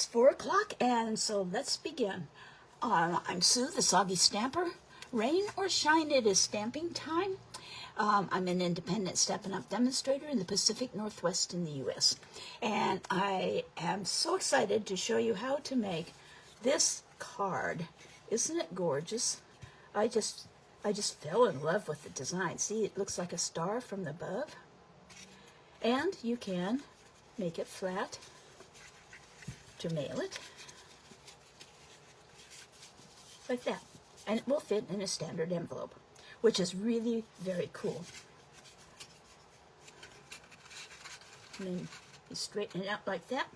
It's 4 o'clock, and so let's begin. I'm Sue, the Soggy Stamper. Rain or shine, it is stamping time. I'm an independent Stampin' Up! Demonstrator in the Pacific Northwest in the U.S. And I am so excited to show you how to make this card. Isn't it gorgeous? I just fell in love with the design. See, it looks like a star from above. And you can make it flat to mail it like that, and it will fit in a standard envelope, which is really very cool. And then you straighten it out like that.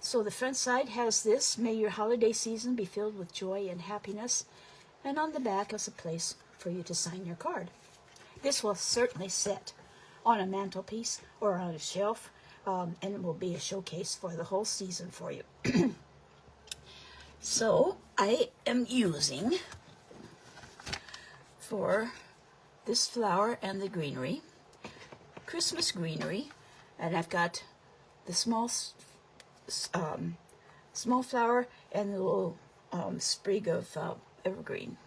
So the front side has this: may your holiday season be filled with joy and happiness, and on the back is a place for you to sign your card. This will certainly sit on a mantelpiece or on a shelf, and it will be a showcase for the whole season for you. So I am using, for this flower and the greenery, Christmas greenery, and I've got the small flower and the little sprig of evergreen.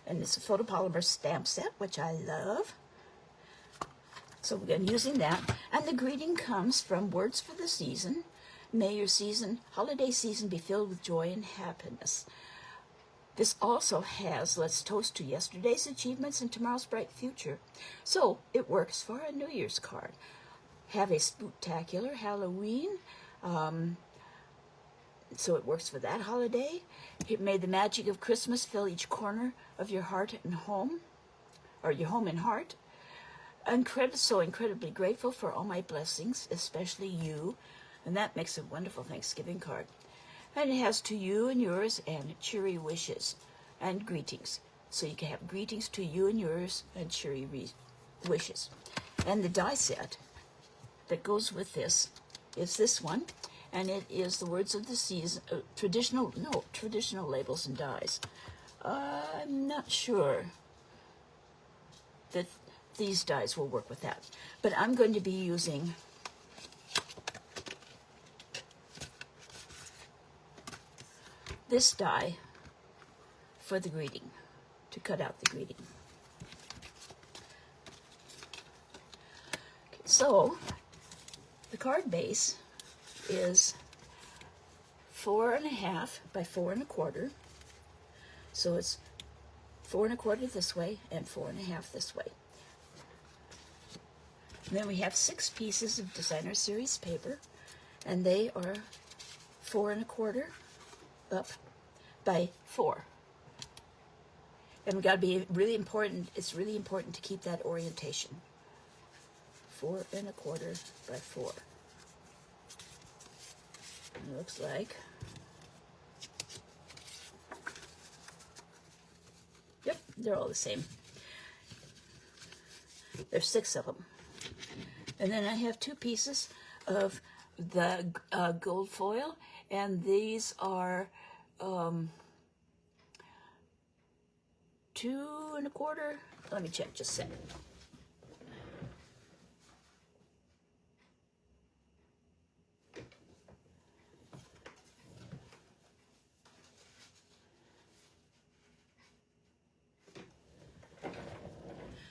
And it's a photopolymer stamp set, which I love. So we're using that. And the greeting comes from Words for the Season. May your holiday season be filled with joy and happiness. This also has let's toast to yesterday's achievements and tomorrow's bright future. So it works for a New Year's card. Have a spooktacular Halloween. So it works for that holiday. May the magic of Christmas fill each corner of your heart and home, or your home and heart. So incredibly grateful for all my blessings, especially you. And that makes a wonderful Thanksgiving card. And it has to you and yours and cheery wishes and greetings. So you can have greetings to you and yours and cheery wishes. And the die set that goes with this is this one. And it is the Words of the Season, traditional labels and dies. I'm not sure that these dies will work with that. But I'm going to be using this die for the greeting, to cut out the greeting. Okay, so the card base is 4.5 by 4 1/4. So it's 4 1/4 this way and 4.5 this way. And then we have 6 pieces of Designer Series paper, and they are 4 1/4 up by 4. And we got to be really important. It's really important to keep that orientation. 4 1/4 by 4. It looks like. Yep, they're all the same. There's 6 of them. And then I have 2 pieces of the gold foil, and these are 2 1/4. Let me check just a second.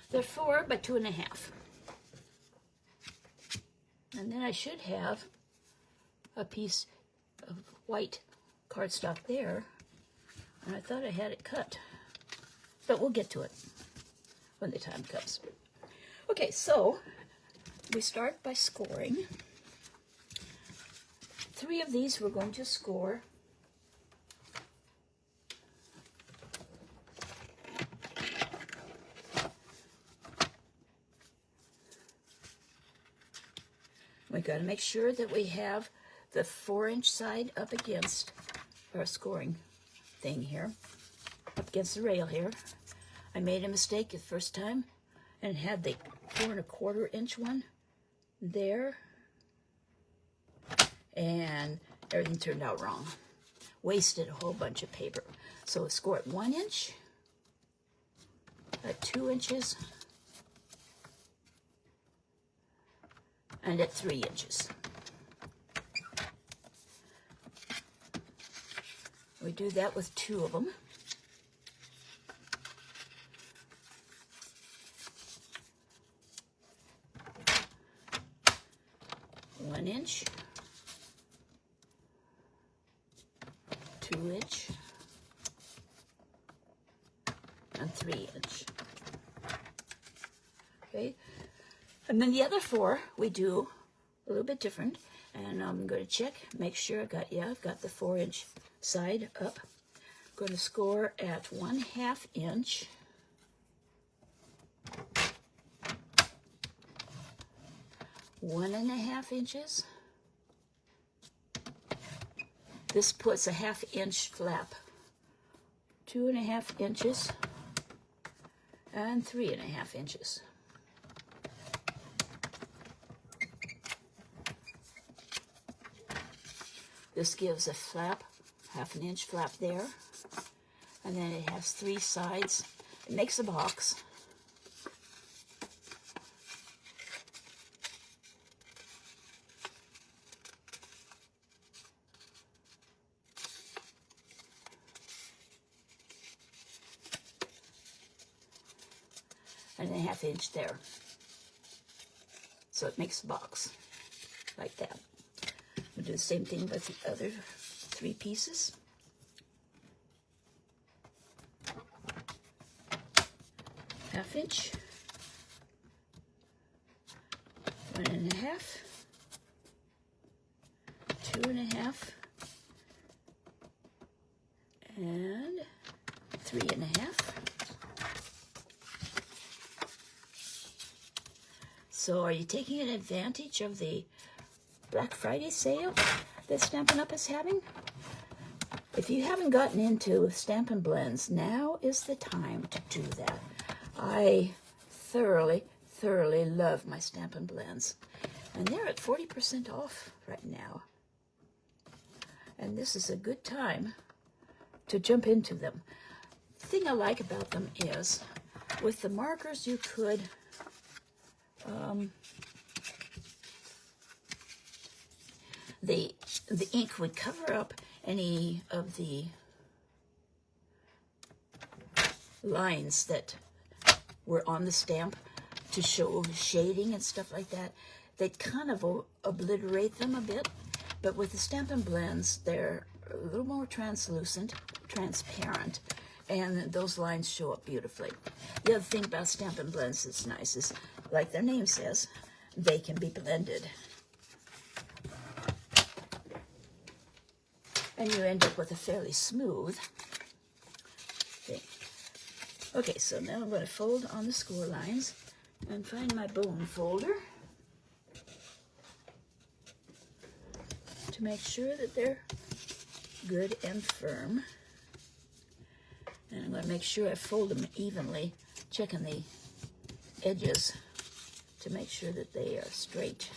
They're 4 by 2.5. And then I should have a piece of white cardstock there. And I thought I had it cut. But we'll get to it when the time comes. Okay, so we start by scoring. 3 of these we're going to score. We got to make sure that we have the 4-inch side up against our scoring thing here, up against the rail here. I made a mistake the first time and had the 4 1/4 inch one there, and everything turned out wrong. Wasted a whole bunch of paper. So score at 1 inch, at 2 inches, and at 3 inches. We do that with 2 of them. One inch, 2 inch, and 3 inch. Okay, and then the other 4 we do a little bit different, and I'm going to check, make sure I've got the 4-inch side up. I'm going to score at 1/2 inch. One and a half inches. This puts a 1/2 inch flap. 2.5 inches and 3.5 inches. This gives a flap, 1/2 inch flap there, and then it has 3 sides. It makes a box. And a 1/2 inch there. So it makes a box like that. We'll do the same thing with the other 3 pieces. Half inch, 1.5, 2.5, and 3.5. So are you taking advantage of the Black Friday sale that Stampin' Up! Is having? If you haven't gotten into Stampin' Blends, now is the time to do that. I thoroughly love my Stampin' Blends. And they're at 40% off right now. And this is a good time to jump into them. The thing I like about them is, with the markers you could the ink would cover up any of the lines that were on the stamp to show shading and stuff like that. They'd kind of obliterate them a bit, but with the Stampin' Blends, they're a little more translucent, transparent, and those lines show up beautifully. The other thing about Stampin' Blends that's nice is, like their name says, they can be blended. And you end up with a fairly smooth thing. Okay, so now I'm going to fold on the score lines and find my bone folder to make sure that they're good and firm. And I'm going to make sure I fold them evenly, checking the edges to make sure that they are straight.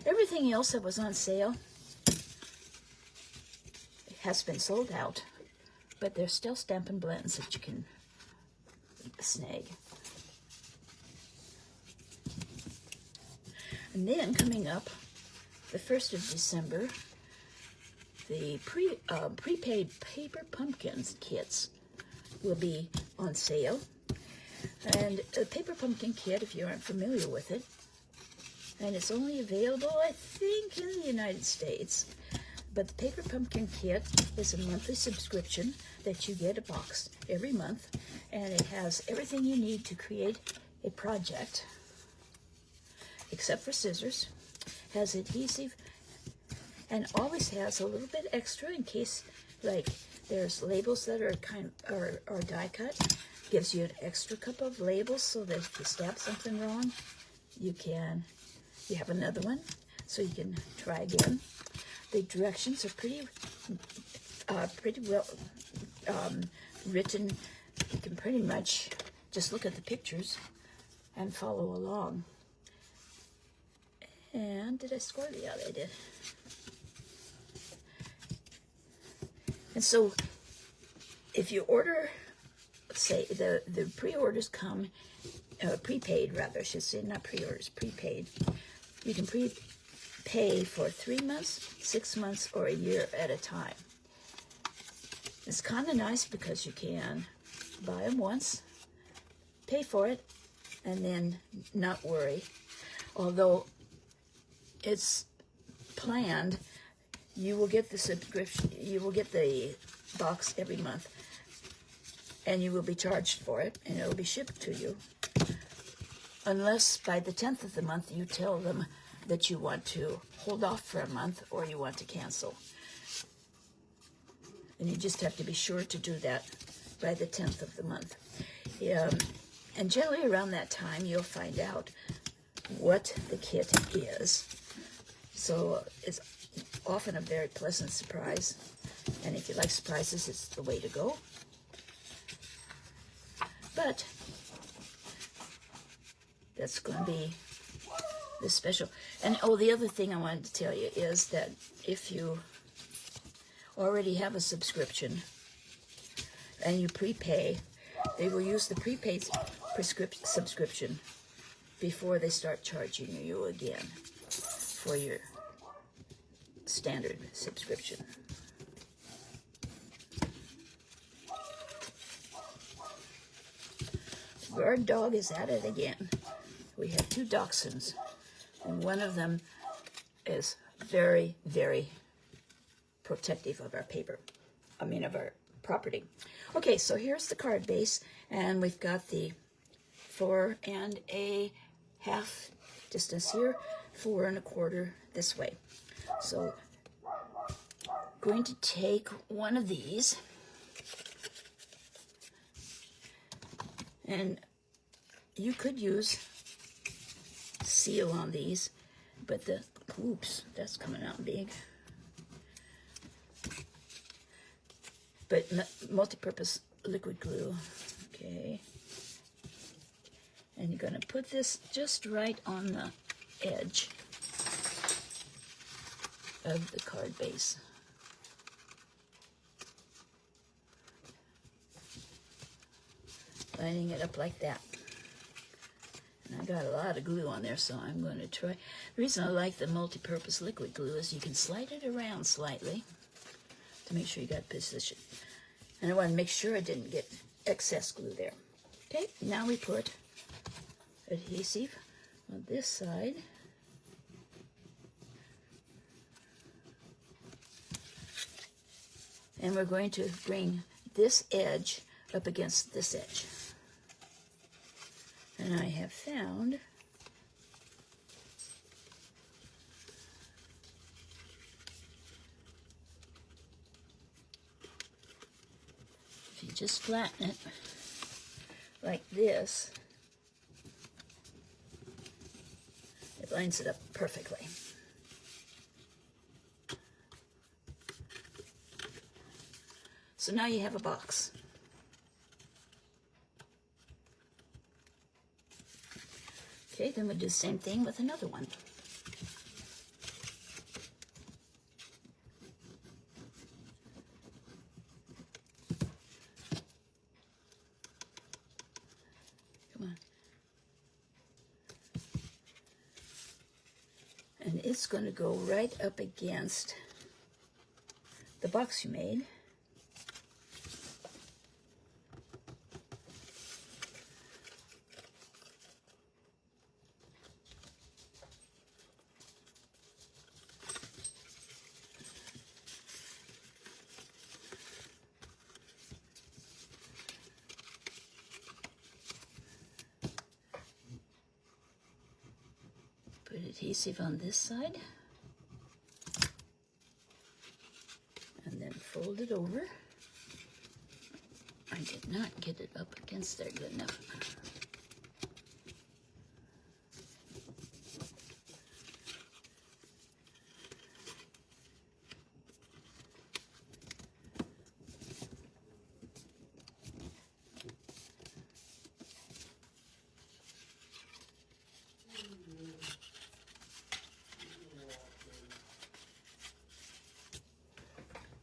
Everything else that was on sale has been sold out, but there's still Stampin' Blends that you can snag. And then coming up, the 1st of December, the prepaid Paper Pumpkins kits will be on sale. And a Paper Pumpkin kit, if you aren't familiar with it, and it's only available, I think, in the United States. But the Paper Pumpkin Kit is a monthly subscription that you get a box every month, and it has everything you need to create a project, except for scissors, has adhesive, and always has a little bit extra in case, like, there's labels that are die cut. Gives you an extra couple of labels so that if you stamp something wrong, you have another one, so you can try again. The directions are pretty well written. You can pretty much just look at the pictures and follow along. And did I score? Yeah, I did. And so if you order, say the pre-orders come, prepaid rather, I should say, not pre-orders, prepaid. You can pay for 3 months, 6 months, or a year at a time. It's kind of nice because you can buy them once, pay for it, and then not worry. Although it's planned, you will get the subscription, you will get the box every month, and you will be charged for it, and it will be shipped to you. Unless by the 10th of the month you tell them that you want to hold off for a month or you want to cancel. And you just have to be sure to do that by the 10th of the month. And generally around that time you'll find out what the kit is. So it's often a very pleasant surprise. And if you like surprises, it's the way to go. But that's going to be the special. And oh, the other thing I wanted to tell you is that if you already have a subscription and you prepay, they will use the prepaid subscription before they start charging you again for your standard subscription. Guard dog is at it again. We have 2 dachshunds, and one of them is very, very protective of our of our property. Okay, so here's the card base, and we've got the 4 1/2 distance here, 4 1/4 this way. So going to take one of these, and you could use seal on these, but oops, that's coming out big. But multi-purpose liquid glue, okay. And you're going to put this just right on the edge of the card base. Lining it up like that. And I got a lot of glue on there, so I'm going to try. The reason I like the multi-purpose liquid glue is you can slide it around slightly to make sure you got position. And I want to make sure I didn't get excess glue there. Okay, now we put adhesive on this side. And we're going to bring this edge up against this edge. And I have found if you just flatten it like this, it lines it up perfectly. So now you have a box. Okay, then we'll do the same thing with another one. Come on. And it's going to go right up against the box you made. Put adhesive on this side, and then fold it over. I did not get it up against there good enough.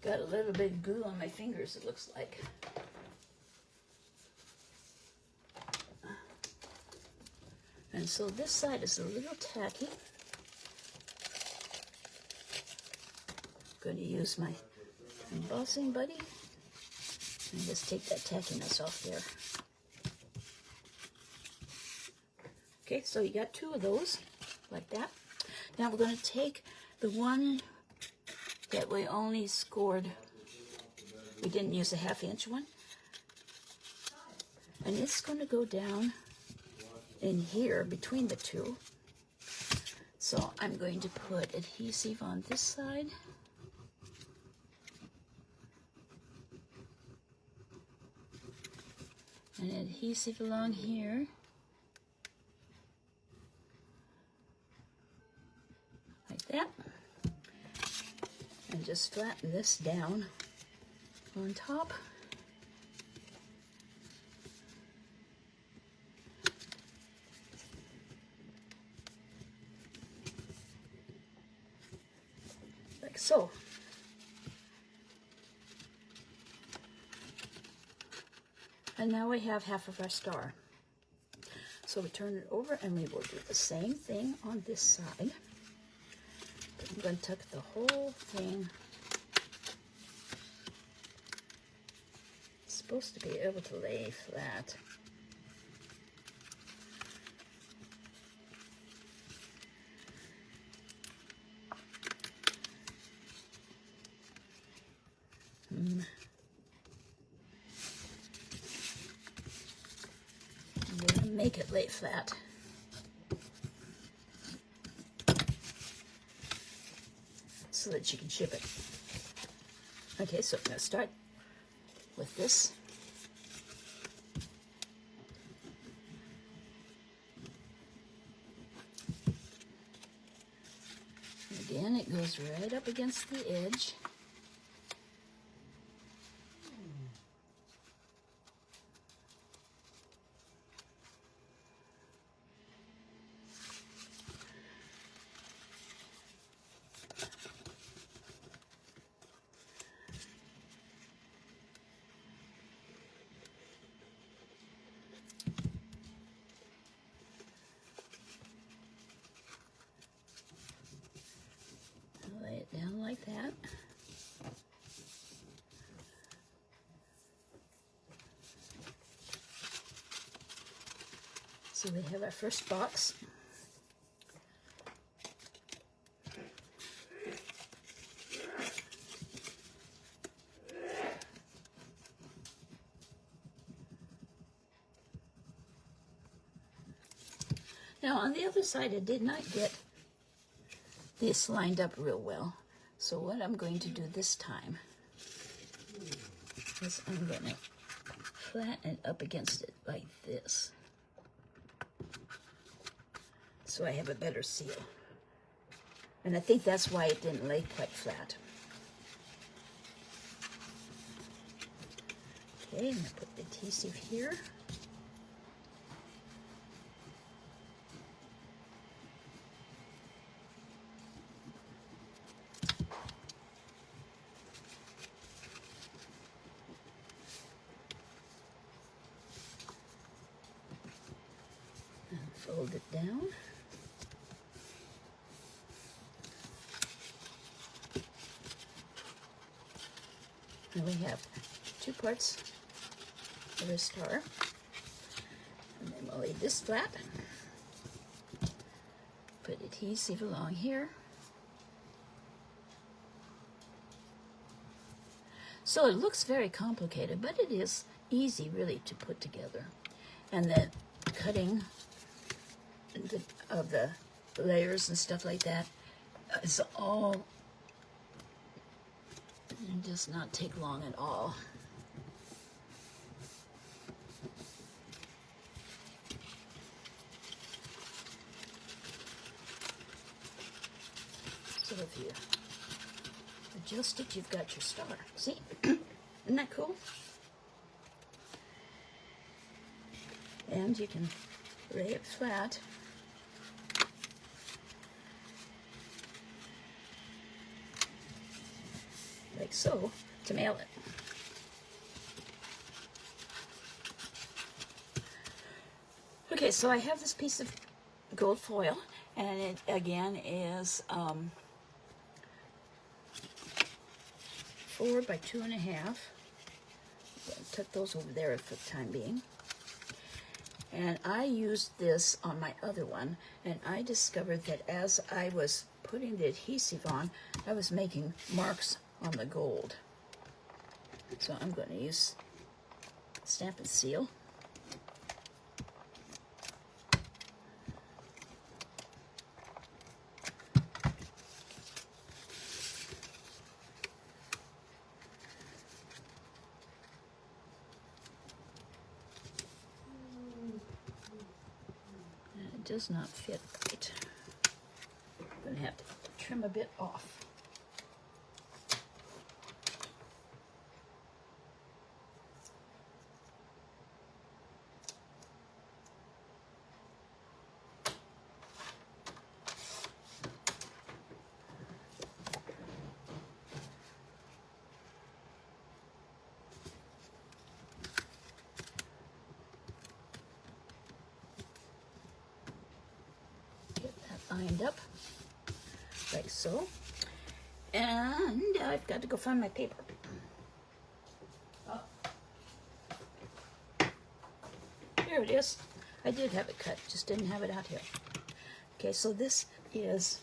Got a little bit of glue on my fingers, it looks like. And so this side is a little tacky. going to use my embossing buddy and just take that tackiness off there. Okay, so you got 2 of those, like that. Now we're going to take the one that we only scored, we didn't use a 1/2 inch one, and it's going to go down in here between the 2. So I'm going to put adhesive on this side. And adhesive along here. Like that. And just flatten this down on top. Like so. And now we have half of our star. So we turn it over and we will do the same thing on this side. But I'm going to tuck the whole thing. It's supposed to be able to lay flat. I'm going to make it lay flat. So that you can ship it. Okay, so I'm going to start with this. Again, it goes right up against the edge. Lay it down like that. So we have our first box. Now on the other side, I did not get this lined up real well. So what I'm going to do this time is I'm going to flatten it up against it like this. So I have a better seal. And I think that's why it didn't lay quite flat. Okay, I'm going to put the adhesive here. Fold it down. And we have 2 parts of a star. And then we'll lay this flat. Put adhesive along here. So it looks very complicated, but it is easy really to put together. And then cutting of the layers and stuff like that is all, it does not take long at all. So if you adjust it, you've got your star. See? Isn't that cool? And you can lay it flat. Like so, to mail it. Okay, so I have this piece of gold foil, and it again is 4 by 2.5. Tuck those over there for the time being. And I used this on my other one, and I discovered that as I was putting the adhesive on, I was making marks on the gold. So I'm going to use Stamp and Seal. It does not fit right. I'm going to have to trim a bit off. Lined up like so, and I've got to go find my paper. Oh. Here it is. I did have it cut, just didn't have it out here. Okay, so this is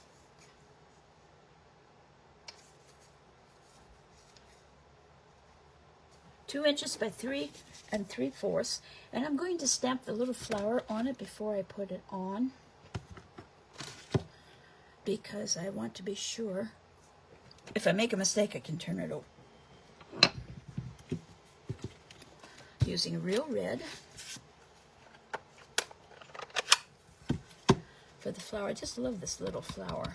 two inches by 3 3/4, and I'm going to stamp the little flower on it before I put it on, because I want to be sure if I make a mistake I can turn it over. Using real red for the flower. I just love this little flower.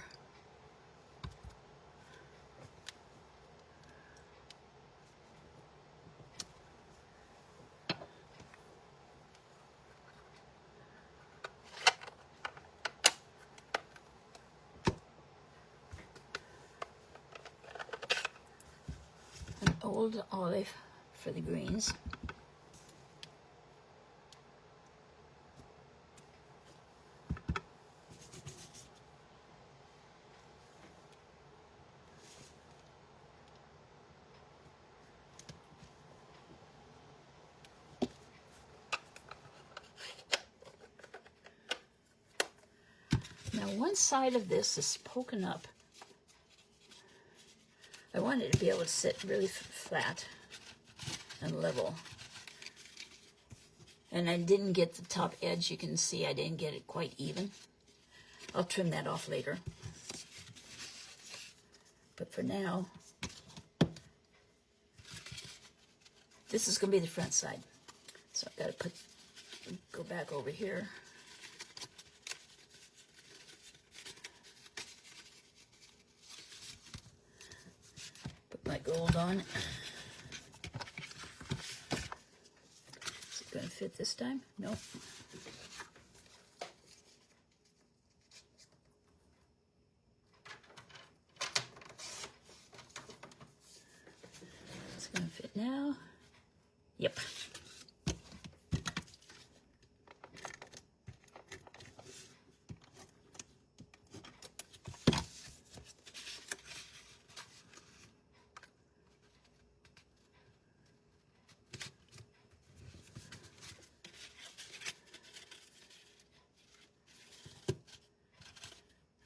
Old olive for the greens. Now one side of this is poking up. I wanted it to be able to sit really flat and level. And I didn't get the top edge. You can see I didn't get it quite even. I'll trim that off later. But for now, this is going to be the front side. So I've got to go back over here. My gold on. Is it going to fit this time? Nope. It's going to fit now. Yep.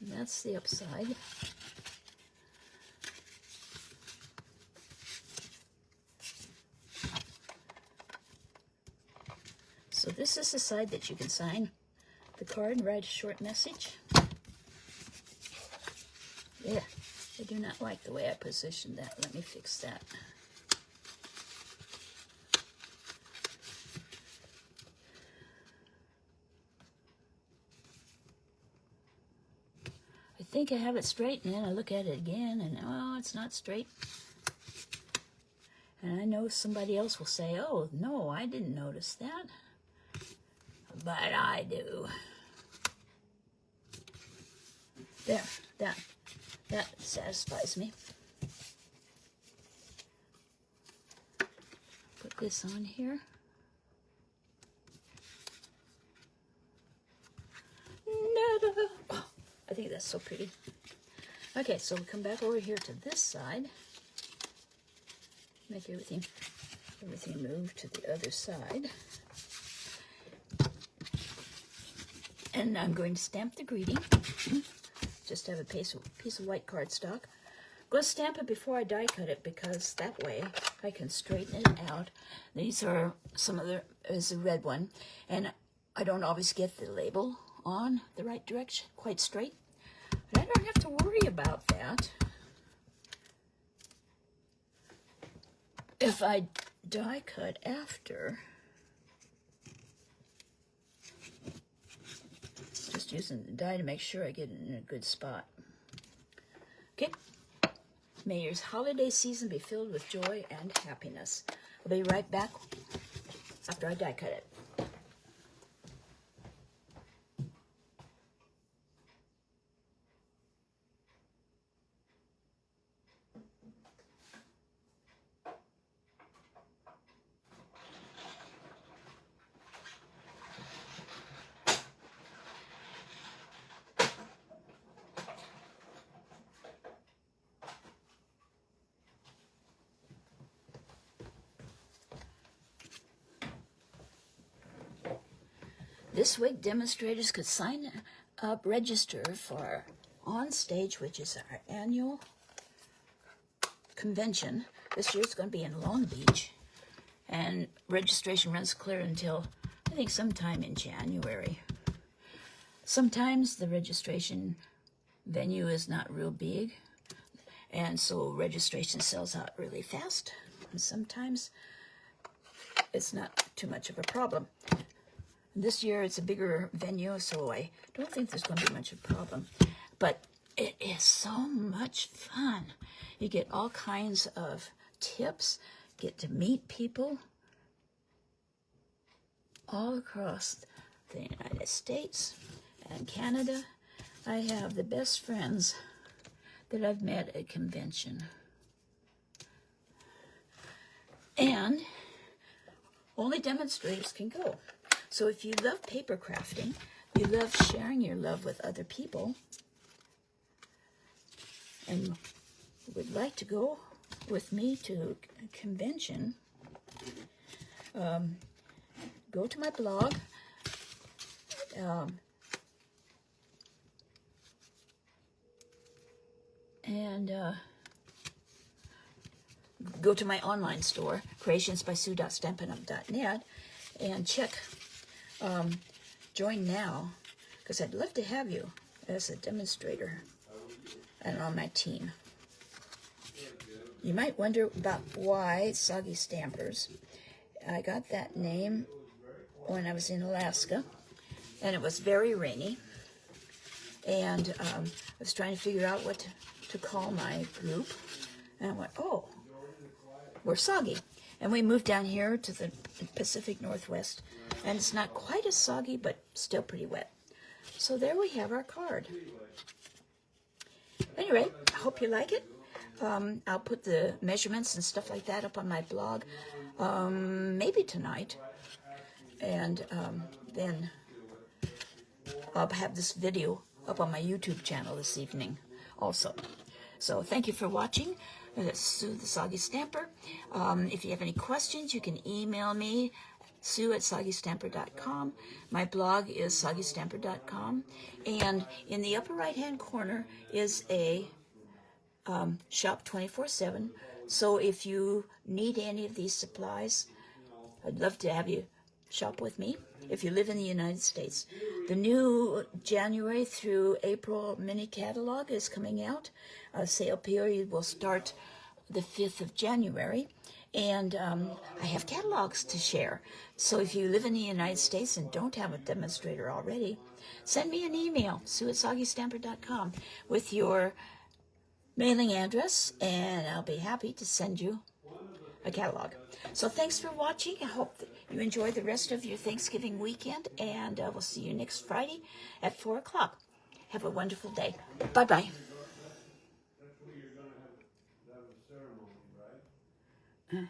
That's the upside. So this is the side that you can sign the card and write a short message. Yeah, I do not like the way I positioned that. Let me fix that. I think I have it straight, and then I look at it again, and oh, it's not straight. And I know somebody else will say, oh, no, I didn't notice that. But I do. There, that satisfies me. Put this on here. Oh, I think that's so pretty. Okay, so we come back over here to this side. make everything move to the other side. And I'm going to stamp the greeting. Just have a piece of white cardstock. I'm going to stamp it before I die cut it because that way I can straighten it out. These are some of the, is a red one, and I don't always get the label on the right direction, quite straight. But I don't have to worry about that. If I die cut after, just using the die to make sure I get it in a good spot. Okay. May your holiday season be filled with joy and happiness. I'll be right back after I die cut it. This week, demonstrators could sign up, register for On Stage, which is our annual convention. This year it's going to be in Long Beach, and registration runs clear until, I think, sometime in January. Sometimes the registration venue is not real big, and so registration sells out really fast. And sometimes it's not too much of a problem. This year it's a bigger venue, so I don't think there's going to be much of a problem. But it is so much fun. You get all kinds of tips, get to meet people all across the United States and Canada. I have the best friends that I've met at convention. And only demonstrators can go. So if you love paper crafting, you love sharing your love with other people, and would like to go with me to a convention, go to my blog, and go to my online store, creationsbysue.stampinup.net, and check join now, because I'd love to have you as a demonstrator and on my team. You might wonder about why Soggy Stampers. I got that name when I was in Alaska, and it was very rainy, and I was trying to figure out what to call my group, and I went, oh, we're soggy. And we moved down here to the Pacific Northwest, and it's not quite as soggy, but still pretty wet. So there we have our card. Anyway, I hope you like it. I'll put the measurements and stuff like that up on my blog, maybe tonight. And then I'll have this video up on my YouTube channel this evening also. So thank you for watching. Sue the Soggy Stamper. If you have any questions, you can email me, sue@soggystamper.com. My blog is soggystamper.com. And in the upper right-hand corner is a shop 24/7. So if you need any of these supplies, I'd love to have you shop with me if you live in the United States. The new January through April mini catalog is coming out. Sale period will start the 5th of January. And I have catalogs to share. So if you live in the United States and don't have a demonstrator already, send me an email, sue@soggystamper.com, with your mailing address, and I'll be happy to send you a catalog. So thanks for watching. I hope that you enjoy the rest of your Thanksgiving weekend, and we'll see you next Friday at 4 o'clock. Have a wonderful day. Bye-bye. That's where you're going to have a ceremony, right?